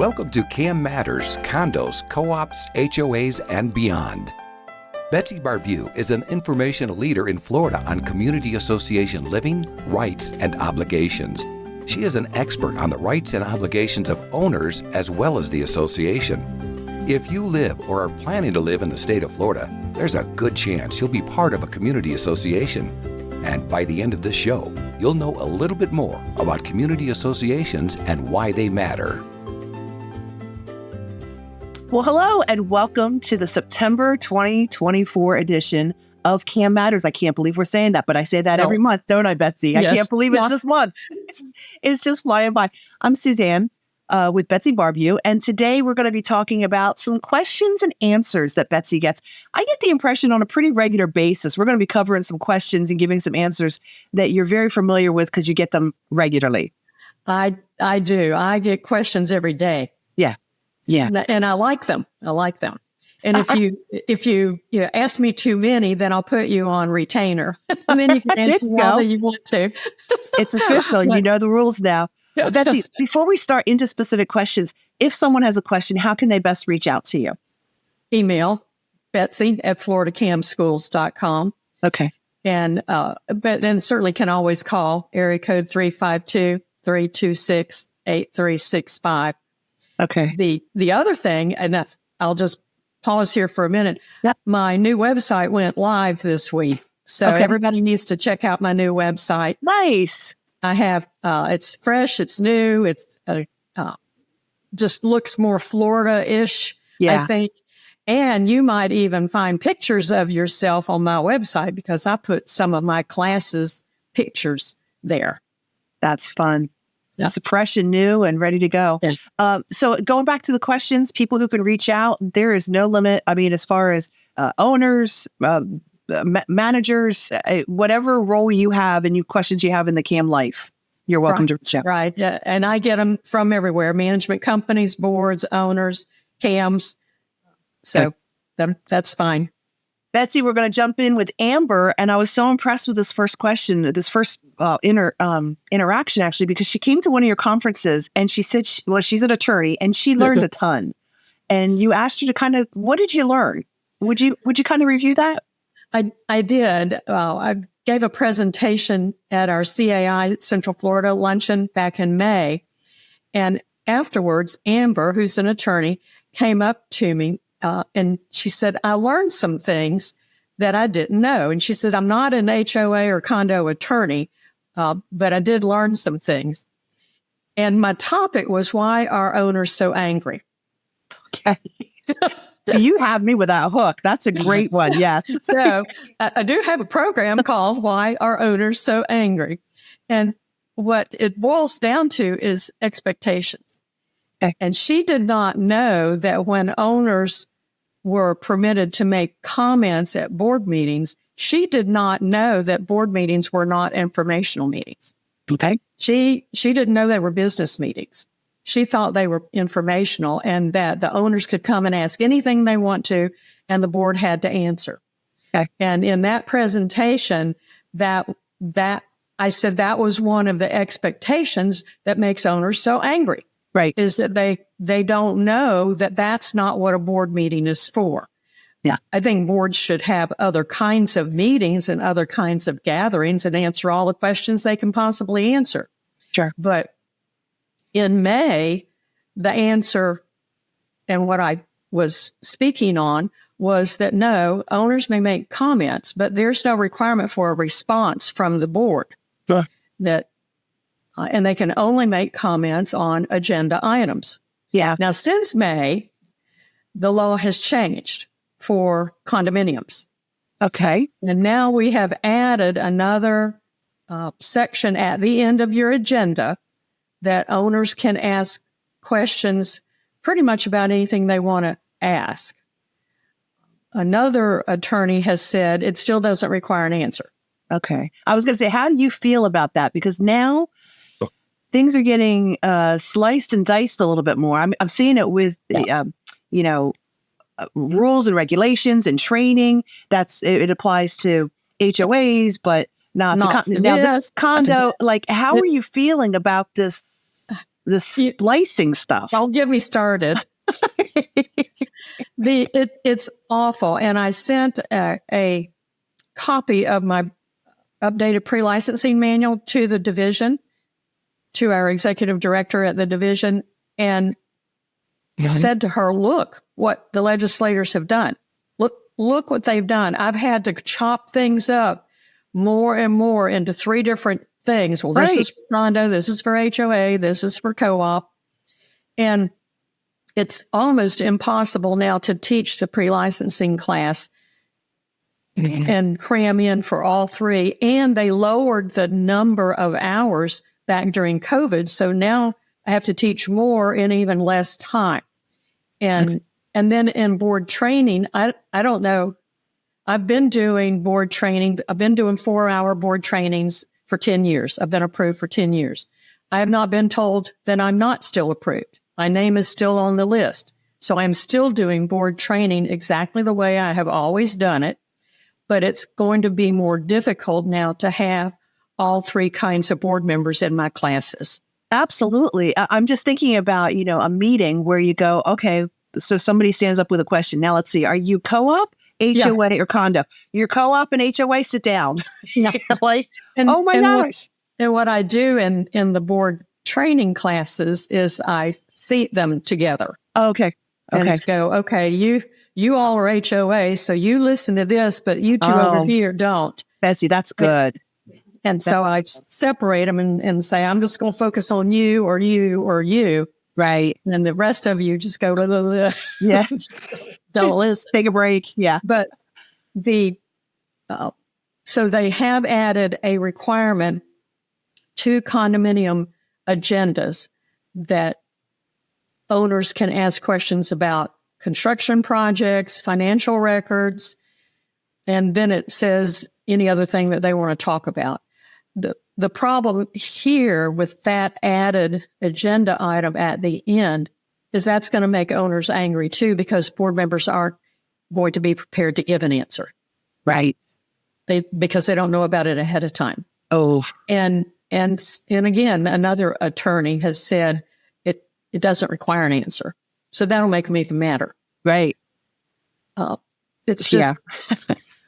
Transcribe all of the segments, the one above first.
Welcome to CAM Matters, Condos, Co-ops, HOAs, and beyond. Betsy Barbieux is an informational leader in Florida on community association living, rights, and obligations. She is an expert on the rights and obligations of owners as well as the association. If you live or are planning to live in the state of Florida, there's a good chance you'll be part of a community association. And by the end of this show, you'll know a little bit more about community associations and why they matter. Well, hello and welcome to the September 2024 edition of CAM Matters. I can't believe we're saying that, but I say that every month, don't I, Betsy? Yes. I can't believe it's this month. It's just flying by. I'm Suzanne with Betsy Barbieux, and today we're going to be talking about some questions and answers that Betsy gets. I get the impression on a pretty regular basis, we're going to be covering some questions and giving some answers that you're very familiar with because you get them regularly. I do. I get questions every day. Yeah. And I like them. And if you ask me too many, then I'll put you on retainer. And then you can answer all that you want to. It's official. You know the rules now. Betsy, before we start into specific questions, if someone has a question, how can they best reach out to you? Email Betsy@floridacamschools.com. Okay. And certainly can always call area code 352-326-8365. Okay. The other thing, and I'll just pause here for a minute. Yep. My new website went live this week. So everybody needs to check out my new website. Nice. I have, it's fresh, it's new, it's just looks more Florida-ish, I think. And you might even find pictures of yourself on my website because I put some of my classes' pictures there. That's fun. It's fresh and new and ready to go. Yeah. So going back to the questions, people who can reach out, there is no limit. I mean, as far as owners, managers, whatever role you have and questions you have in the CAM life, you're welcome to reach out. Right. Yeah. And I get them from everywhere, management companies, boards, owners, CAMs. So that's fine. Betsy, we're going to jump in with Amber. And I was so impressed with this first question, this first interaction, actually, because she came to one of your conferences and she said, she's an attorney and she learned a ton. And you asked her to kind of, what did you learn? Would you kind of review that? I did. I gave a presentation at our CAI Central Florida luncheon back in May. And afterwards, Amber, who's an attorney, came up to me and she said, I learned some things that I didn't know. And she said, I'm not an HOA or condo attorney, but I did learn some things. And my topic was, why are owners so angry? Okay. You have me with that hook. That's a great one. Yes. So I do have a program called Why Are Owners So Angry? And what it boils down to is expectations. Okay. And she did not know that when owners were permitted to make comments at board meetings, she did not know that board meetings were not informational meetings. Okay. She didn't know they were business meetings. She thought they were informational and that the owners could come and ask anything they want to, and the board had to answer. Okay. And in that presentation, that I said that was one of the expectations that makes owners so angry. Right. Is that they don't know that that's not what a board meeting is for. Yeah. I think boards should have other kinds of meetings and other kinds of gatherings and answer all the questions they can possibly answer. Sure. But in May, the answer and what I was speaking on was that no, owners may make comments, but there's no requirement for a response from the board. Sure. And they can only make comments on agenda items. Yeah. Now, since May, the law has changed for condominiums. Okay. And now we have added another section at the end of your agenda that owners can ask questions pretty much about anything they want to ask. Another attorney has said it still doesn't require an answer. Okay. I was going to say, how do you feel about that? Because now things are getting sliced and diced a little bit more. I'm seeing it with, rules and regulations and training. It applies to HOAs, but not to now this condo. Like, how are you feeling about this the splicing stuff. Don't get me started. It's awful. And I sent a copy of my updated pre-licensing manual to the division, to our executive director at the division, and said to her, look what the legislators have done. Look what they've done. I've had to chop things up more and more into 3 different things. Well, this is for condo, this is for HOA, this is for co-op. And it's almost impossible now to teach the pre-licensing class and cram in for all 3. And they lowered the number of hours back during COVID. So now I have to teach more in even less time. And then in board training, I don't know. I've been doing board training. I've been doing 4-hour board trainings for 10 years. I've been approved for 10 years. I have not been told that I'm not still approved. My name is still on the list. So I'm still doing board training exactly the way I have always done it. But it's going to be more difficult now to have all 3 kinds of board members in my classes. Absolutely. I'm just thinking about, a meeting where you go, okay, so somebody stands up with a question. Now let's see, are you co-op, HOA, or condo? You're co-op and HOA, sit down. Like, oh my gosh. What I do in the board training classes is I seat them together. Okay. And go, okay, you all are HOA, so you listen to this, but you 2 over here don't. Betsy, that's good. And so I separate them and say, I'm just going to focus on you or you or you. Right. And the rest of you just go, blah, blah, blah. Yeah. Don't listen. Take a break. Yeah. But so they have added a requirement to condominium agendas that owners can ask questions about construction projects, financial records, and then it says any other thing that they want to talk about. The problem here with that added agenda item at the end is that's going to make owners angry too, because board members aren't going to be prepared to give an answer. Right. Because they don't know about it ahead of time. Oh. And again, another attorney has said it doesn't require an answer. So that'll make them even madder. Right. It's just,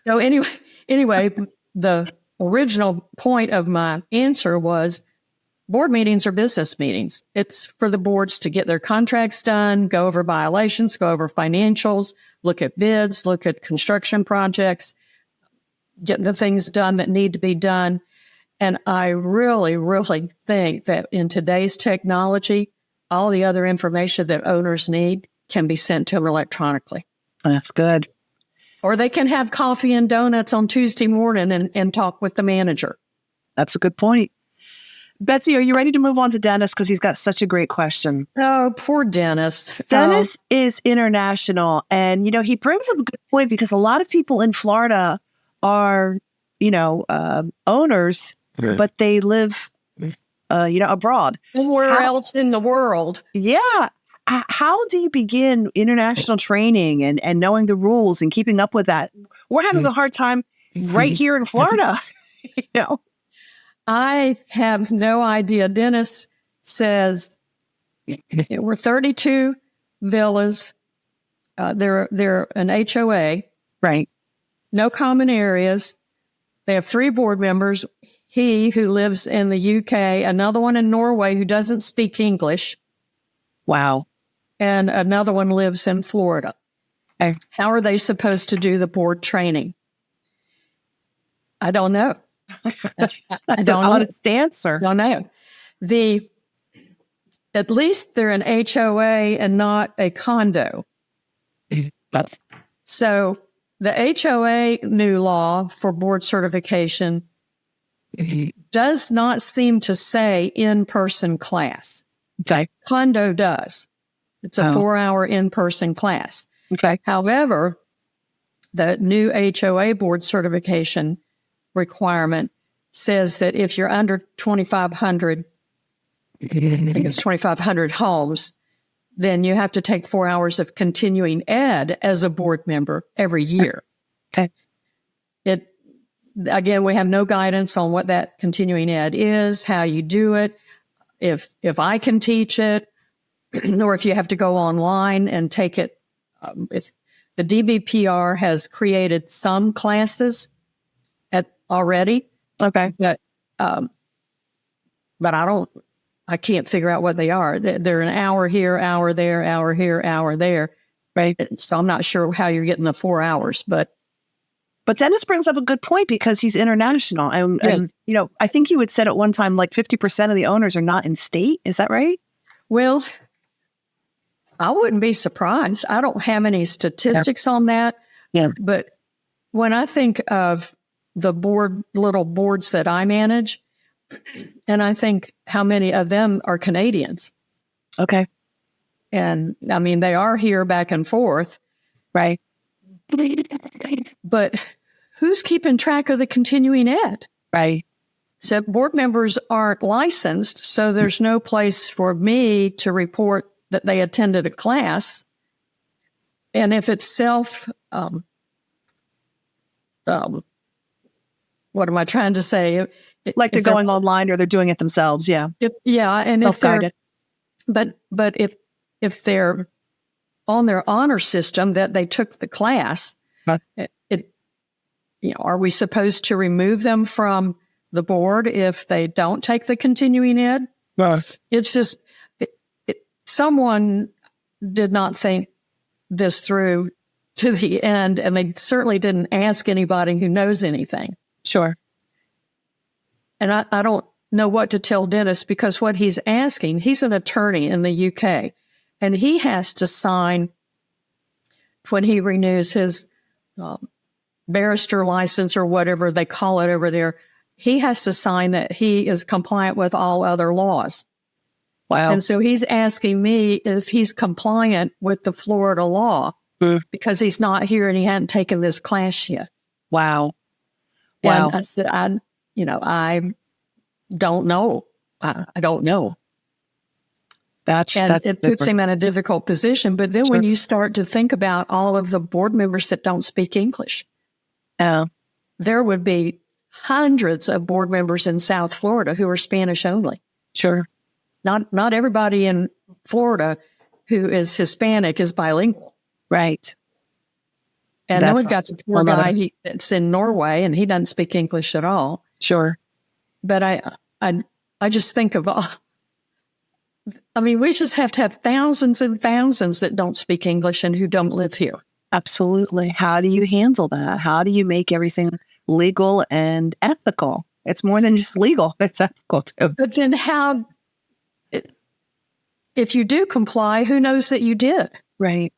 so anyway, the original point of my answer was board meetings are business meetings. It's for the boards to get their contracts done, go over violations, go over financials, look at bids, look at construction projects, get the things done that need to be done. And I really, really think that in today's technology, all the other information that owners need can be sent to them electronically. That's good. Or they can have coffee and donuts on Tuesday morning and talk with the manager. That's a good point. Betsy, are you ready to move on to Dennis? Because he's got such a great question. Oh, poor Dennis. Dennis is international. And, he brings up a good point because a lot of people in Florida are, owners, but they live, abroad. Somewhere else in the world. Yeah. How do you begin international training and knowing the rules and keeping up with that? We're having a hard time right here in Florida. I have no idea. Dennis says there were 32 villas. They're an HOA. Right. No common areas. They have 3 board members. He who lives in the UK, another one in Norway who doesn't speak English. Wow. And another one lives in Florida. Okay. How are they supposed to do the board training? I don't know. That's an honest answer. Don't know. At least they're an HOA and not a condo. So the HOA new law for board certification does not seem to say in-person class. Okay. Condo does. It's a 4-hour in-person class. Okay. However, the new HOA board certification requirement says that if you're under 2,500, I think it's 2,500 homes, then you have to take 4 hours of continuing ed as a board member every year. Okay. Again, we have no guidance on what that continuing ed is, how you do it. if I can teach it, or if you have to go online and take it. If the DBPR has created some classes already, Okay. but I can't figure out what they are. They're an hour here, hour there, hour here, hour there. Right. So I'm not sure how you're getting the 4 hours, but Dennis brings up a good point because he's international. And I think you had said at one time, like 50% of the owners are not in state. Is that right? well, I wouldn't be surprised. I don't have any statistics on that. Yeah. But when I think of the little boards that I manage, and I think how many of them are Canadians. Okay. And I mean, they are here back and forth. Right. But who's keeping track of the continuing ed? Right. So board members aren't licensed, so there's no place for me to report that they attended a class. And if it's what am I trying to say? Like they're going online or they're doing it themselves. Yeah. And if they're, Self-guided. but if they're on their honor system that they took the class, are we supposed to remove them from the board if they don't take the continuing ed? It's just someone did not think this through to the end, and they certainly didn't ask anybody who knows anything. Sure. And I don't know what to tell Dennis, because what he's asking, he's an attorney in the UK, and he has to sign when he renews his barrister license or whatever they call it over there. He has to sign that he is compliant with all other laws. Wow. And so he's asking me if he's compliant with the Florida law because he's not here and he hadn't taken this class yet. Wow. And I said, I don't know. I don't know. It puts him in a difficult position. But then when you start to think about all of the board members that don't speak English, there would be hundreds of board members in South Florida who are Spanish only. Sure. Not everybody in Florida who is Hispanic is bilingual. Right. And then we've got the poor guy that's in Norway, and he doesn't speak English at all. Sure. But I just think of we just have to have thousands and thousands that don't speak English and who don't live here. Absolutely. How do you handle that? How do you make everything legal and ethical? It's more than just legal. It's ethical too. But then if you do comply, who knows that you did? Right.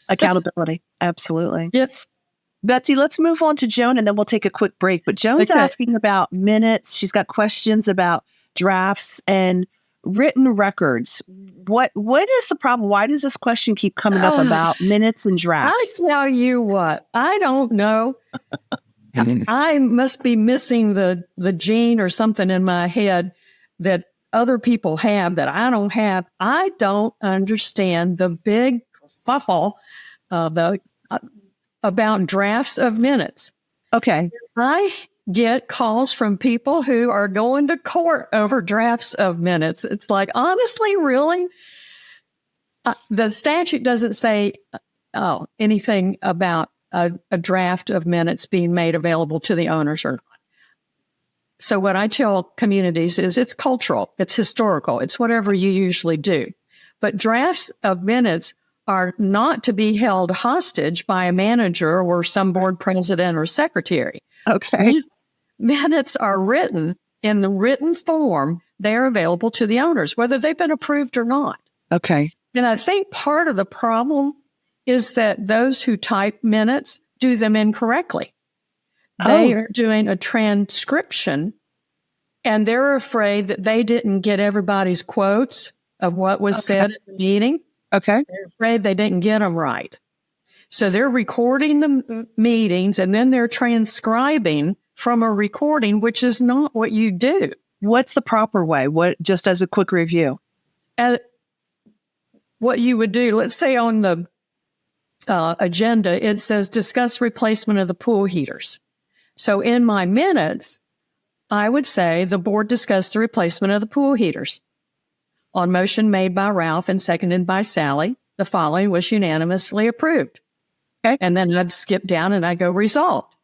Accountability. Absolutely. Yep. Betsy, let's move on to Joan and then we'll take a quick break. But Joan's asking about minutes. She's got questions about drafts and written records. What is the problem? Why does this question keep coming up about minutes and drafts? I tell you what, I don't know. I must be missing the gene or something in my head that other people have that I don't have. I don't understand the big fuffle about drafts of minutes. Okay. I get calls from people who are going to court over drafts of minutes. It's like, honestly, really? The statute doesn't say anything about a draft of minutes being made available to the owners or not. So what I tell communities is it's cultural, it's historical, it's whatever you usually do. But drafts of minutes are not to be held hostage by a manager or some board president or secretary. Okay. Minutes are written in the written form. They're available to the owners, whether they've been approved or not. Okay. And I think part of the problem is that those who type minutes do them incorrectly. They are doing a transcription, and they're afraid that they didn't get everybody's quotes of what was said at the meeting. Okay. They're afraid they didn't get them right. So they're recording the meetings, and then they're transcribing from a recording, which is not what you do. What's the proper way? Just as a quick review? What you would do, let's say on the agenda, it says discuss replacement of the pool heaters. So in my minutes, I would say the board discussed the replacement of the pool heaters. On motion made by Ralph and seconded by Sally, the following was unanimously approved. Okay. And then I'd skip down and I go resolved.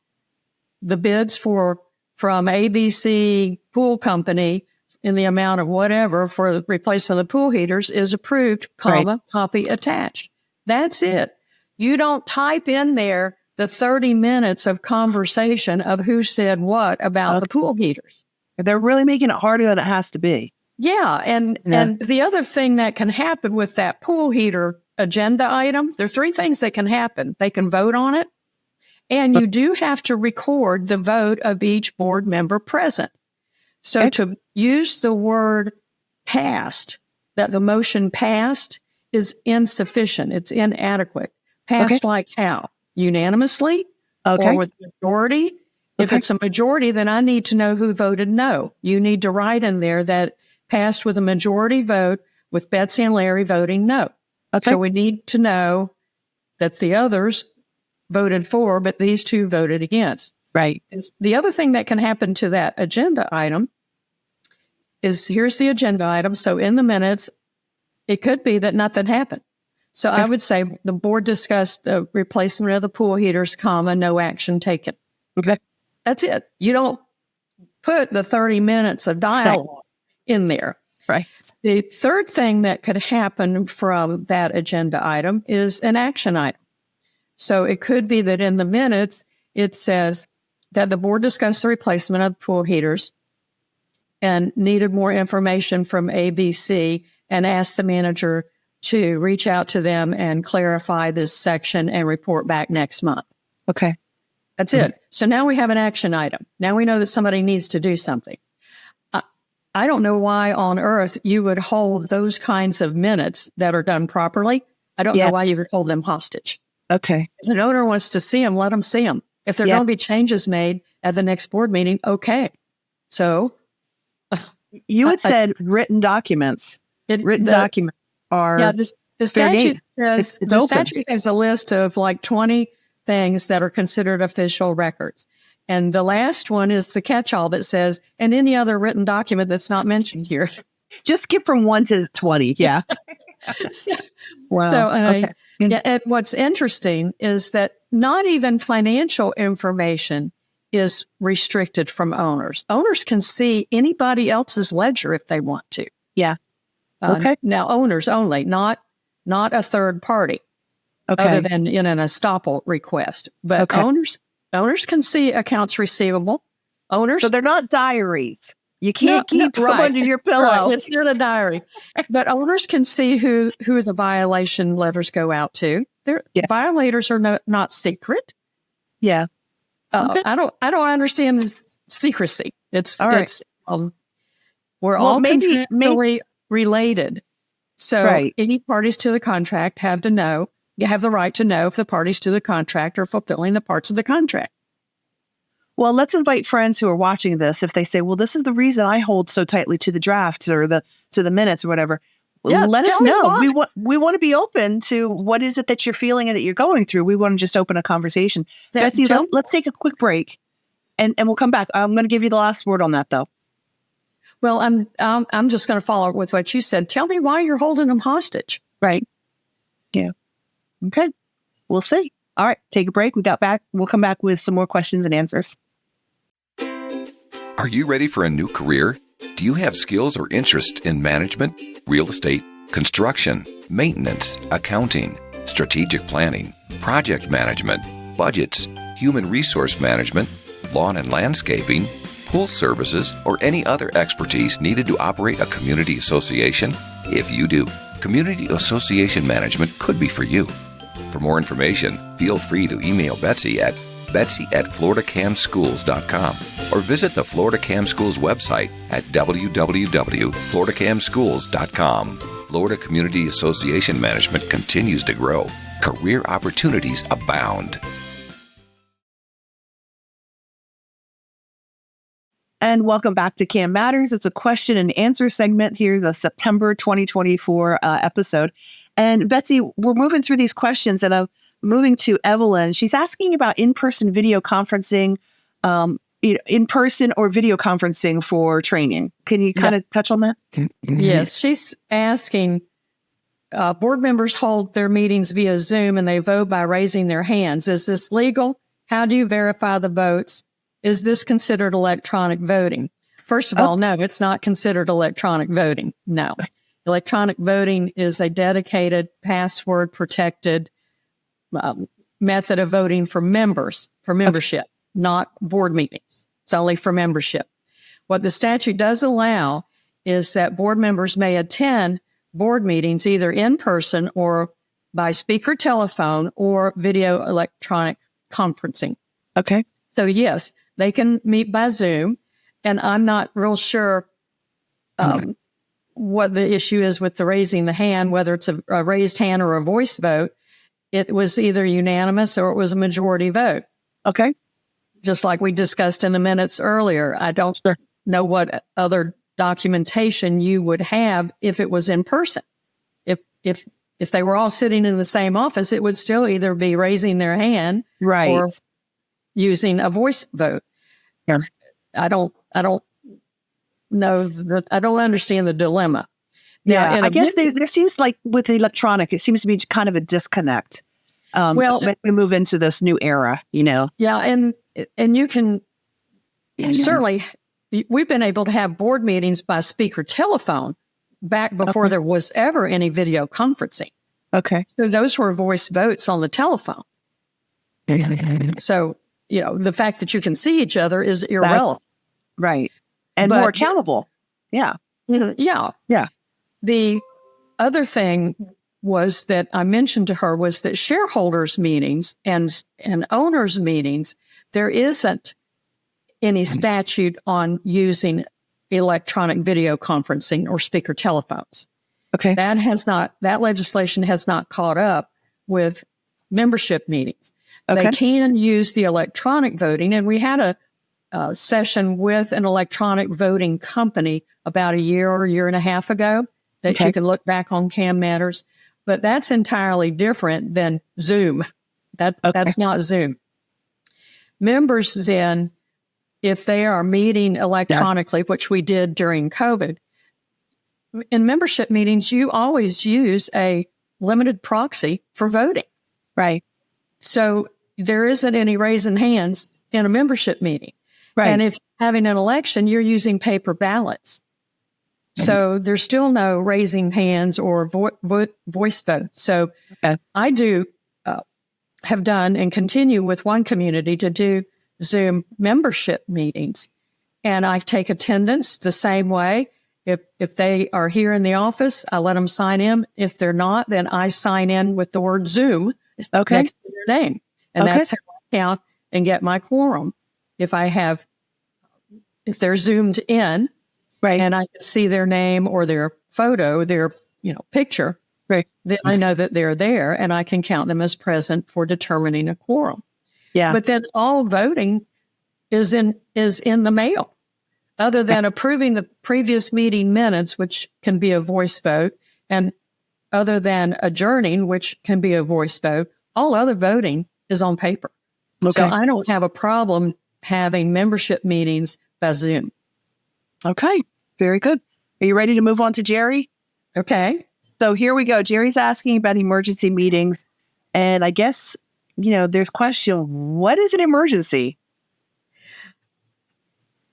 The bids from ABC Pool Company in the amount of whatever for the replacement of the pool heaters is approved, comma, copy attached. That's it. You don't type in there the 30 minutes of conversation of who said what about the pool heaters. They're really making it harder than it has to be. Yeah. And the other thing that can happen with that pool heater agenda item, there are three things that can happen. They can vote on it, and you do have to record the vote of each board member present. So to use the word passed, that the motion passed, is insufficient. It's inadequate. Passed like how? Unanimously? Or with majority? If it's a majority, then I need to know who voted no. You need to write in there that passed with a majority vote with Betsy and Larry voting no. So we need to know that the others voted for, but these two voted against. Right. The other thing that can happen to that agenda item is, here's the agenda item. So in the minutes, it could be that nothing happened. So I would say the board discussed the replacement of the pool heaters, comma, no action taken. Okay. That's it. You don't put the 30 minutes of dialogue in there. Right. The third thing that could happen from that agenda item is an action item. So it could be that in the minutes, it says that the board discussed the replacement of pool heaters and needed more information from ABC and asked the manager to reach out to them and clarify this section and report back next month. Okay. That's it. So now we have an action item. Now we know that somebody needs to do something. I don't know why on earth you would hold those kinds of minutes that are done properly. I don't know why you would hold them hostage. Okay. If an owner wants to see them, let them see them. If there are going to be changes made at the next board meeting, okay. So you had said written documents. Documents are the statute says the statute has a list of like 20 things that are considered official records. And the last one is the catch-all that says, and any other written document that's not mentioned here. Just skip from 1 to 20. Yeah. And what's interesting is that not even financial information is restricted from owners. Owners can see anybody else's ledger if they want to. Yeah. Now, owners only, not a third party, other than in an estoppel request. But owners can see accounts receivable. So they're not diaries. You can't keep them under your pillow. Right. It's not a diary. But owners can see who the violation letters go out to. Violators are not secret. Yeah. I don't understand this secrecy. It's all right. We're all contractually related. So any parties to the contract have the right to know if the parties to the contract are fulfilling the parts of the contract. Well, let's invite friends who are watching this. If they say, well, this is the reason I hold so tightly to the drafts or to the minutes or whatever, let us know. We want to be open to what is it that you're feeling and that you're going through. We want to just open a conversation. Betsy, let's take a quick break and we'll come back. I'm going to give you the last word on that, though. Well, I'm just going to follow up with what you said. Tell me why you're holding them hostage. Right. Yeah. Okay. We'll see. All right. Take a break. We'll come back with some more questions and answers. Are you ready for a new career? Do you have skills or interest in management, real estate, construction, maintenance, accounting, strategic planning, project management, budgets, human resource management, lawn and landscaping, pool services, or any other expertise needed to operate a community association? If you do, community association management could be for you. For more information, feel free to email Betsy at betsy@floridacamschools.com or visit the Florida Cam Schools website at www.floridacamschools.com. Florida Community Association Management continues to grow. Career opportunities abound. And welcome back to Cam Matters. It's a question and answer segment here, the September 2024 episode. And Betsy, we're moving through these questions and I'm moving to Evelyn. She's asking about in-person video conferencing in person or video conferencing for training. Can you kind of touch on that? Yes, she's asking, board members hold their meetings via Zoom and they vote by raising their hands. Is this legal? How do you verify the votes? Is this considered electronic voting? First of all, no, it's not considered electronic voting. No. Electronic voting is a dedicated, password-protected method of voting for membership, not board meetings. It's only for membership. What the statute does allow is that board members may attend board meetings either in person or by speaker telephone or video electronic conferencing. Okay. So, yes, they can meet by Zoom. And I'm not real sure what the issue is with the raising the hand, whether it's a raised hand or a voice vote. It was either unanimous or it was a majority vote. Okay. Just like we discussed in the minutes earlier. I don't know what other documentation you would have if it was in person. If they were all sitting in the same office, it would still either be raising their hand or using a voice vote. Yeah. I don't know I don't understand the dilemma. Now, I guess there seems like with the electronic, it seems to be kind of a disconnect. Well, we move into this new era, Yeah, and you can certainly. We've been able to have board meetings by speaker telephone back before there was ever any video conferencing. Okay, so those were voice votes on the telephone. So the fact that you can see each other is irrelevant. Right. And more accountable. Yeah. Yeah. Yeah. The other thing was that I mentioned to her was that shareholders meetings and owners meetings, there isn't any statute on using electronic video conferencing or speaker telephones. Okay. That legislation has not caught up with membership meetings. Okay. They can use the electronic voting, and we had a session with an electronic voting company about a year and a half ago that you can look back on CAM Matters, but that's entirely different than Zoom. That's not Zoom. Members then, if they are meeting electronically, which we did during COVID, in membership meetings, you always use a limited proxy for voting. Right. So there isn't any raising hands in a membership meeting. Right. And if having an election, you're using paper ballots. So there's still no raising hands or voice vote. So I do have done and continue with one community to do Zoom membership meetings. And I take attendance the same way. If they are here in the office, I let them sign in. If they're not, then I sign in with the word Zoom next to their name. And that's how I count and get my quorum. If they're zoomed in, and I can see their name or their photo, their picture, then I know that they're there and I can count them as present for determining a quorum. Yeah. But then all voting is in the mail. Other than approving the previous meeting minutes, which can be a voice vote, and other than adjourning, which can be a voice vote, all other voting is on paper. Okay. So I don't have a problem having membership meetings by Zoom. Okay, very good. Are you ready to move on to Jerry? Okay. So here we go. Jerry's asking about emergency meetings. And I guess, there's a question, what is an emergency?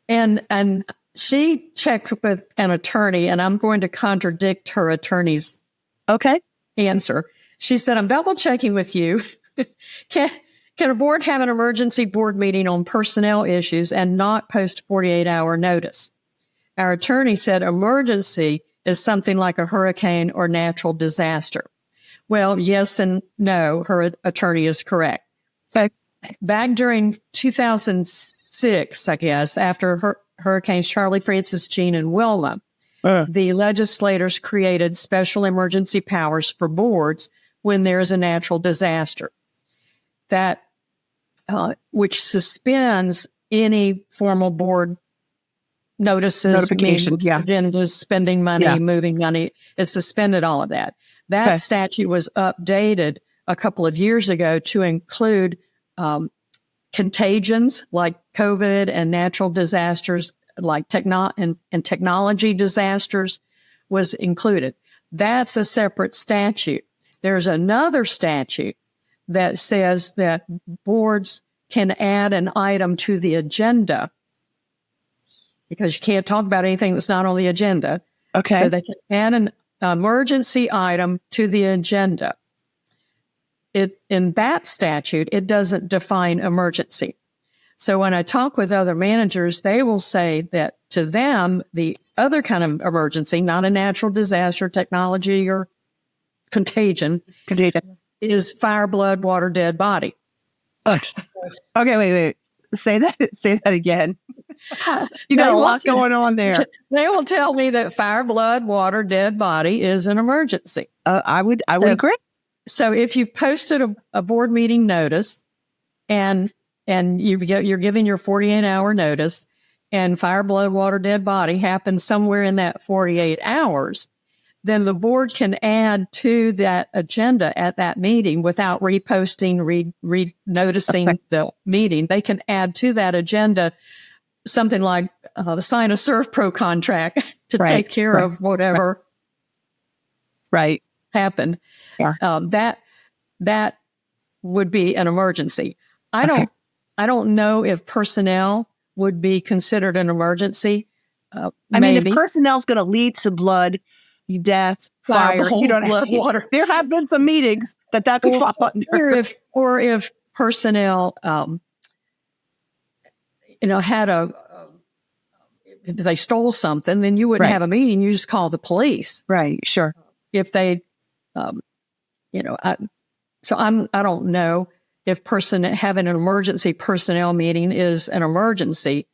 And she checked with an attorney, and I'm going to contradict her attorney's answer. She said, I'm double checking with you. Can a board have an emergency board meeting on personnel issues and not post 48-hour notice? Our attorney said emergency is something like a hurricane or natural disaster. Well, yes and no, her attorney is correct. Okay. Back during 2006, I guess, after Hurricanes Charlie, Francis, Jean, and Wilma, the legislators created special emergency powers for boards when there's a natural disaster. That which suspends any formal board notification, agendas, spending money, moving money. It suspended all of that. That statute was updated a couple of years ago to include contagions like COVID and natural disasters like technology disasters was included. That's a separate statute. There's another statute that says that boards can add an item to the agenda because you can't talk about anything that's not on the agenda. Okay. So they can add an emergency item to the agenda. In that statute, it doesn't define emergency. So when I talk with other managers, they will say that to them, the other kind of emergency, not a natural disaster, technology, or contagion, is fire, blood, water, dead body. Okay, wait. Say that again. You got a lot going on there. They will tell me that fire, blood, water, dead body is an emergency. I would agree. So if you've posted a board meeting notice and you're giving your 48-hour notice and fire, blood, water, dead body happens somewhere in that 48 hours, then the board can add to that agenda at that meeting without reposting, re-noticing the meeting. They can add to that agenda something like sign a ServPro contract to take care of whatever happened. Yeah. That would be an emergency. I don't know if personnel would be considered an emergency. I mean, if personnel's going to lead to blood, death, fire, water. There have been some meetings that could fall under. Or if personnel, had if they stole something, then you wouldn't have a meeting. You just call the police. Right. Sure. If they, I don't know if having an emergency personnel meeting is an emergency.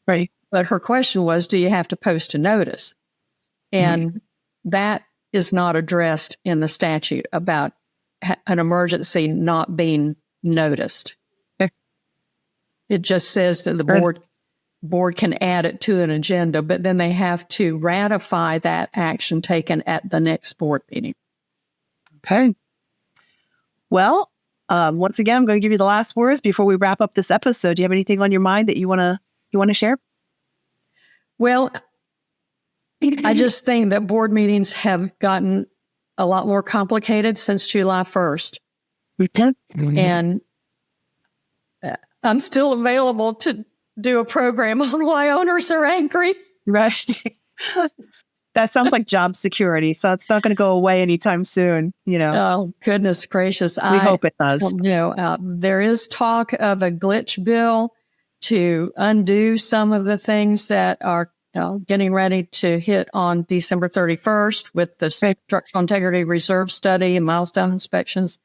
Right. But her question was, do you have to post a notice? And that is not addressed in the statute about an emergency not being noticed. Okay. It just says that the board can add it to an agenda, but then they have to ratify that action taken at the next board meeting. Okay. Well, once again, I'm going to give you the last words before we wrap up this episode. Do you have anything on your mind that you want to share? Well, I just think that board meetings have gotten a lot more complicated since July 1st. And I'm still available to do a program on why owners are angry. Right. That sounds like job security. So it's not going to go away anytime soon, Oh, goodness gracious. We hope it does. There is talk of a glitch bill to undo some of the things that are getting ready to hit on December 31st with the Structural Integrity Reserve Study and milestone inspections.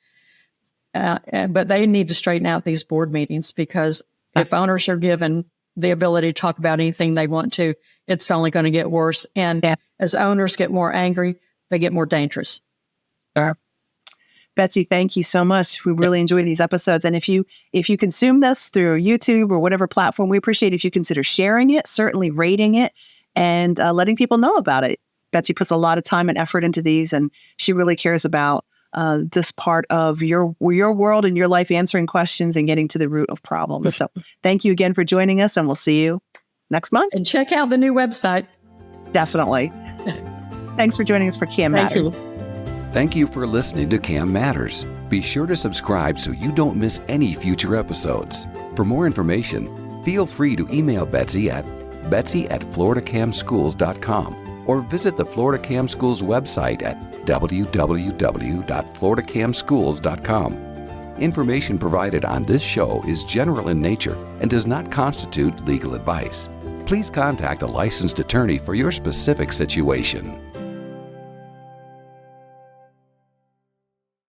But they need to straighten out these board meetings because if owners are given the ability to talk about anything they want to, it's only going to get worse. And as owners get more angry, they get more dangerous. Betsy, thank you so much. We really enjoy these episodes. And if you consume this through YouTube or whatever platform, we appreciate if you consider sharing it, certainly rating it, and letting people know about it. Betsy puts a lot of time and effort into these, and she really cares about this part of your world and your life, answering questions and getting to the root of problems. So thank you again for joining us, and we'll see you next month. And check out the new website. Definitely. Thanks for joining us for CAM Matters. Thank you for listening to CAM Matters. Be sure to subscribe so you don't miss any future episodes. For more information, feel free to email Betsy at betsy@floridacamschools.com or visit the Florida Cam Schools website at www.floridacamschools.com. Information provided on this show is general in nature and does not constitute legal advice. Please contact a licensed attorney for your specific situation.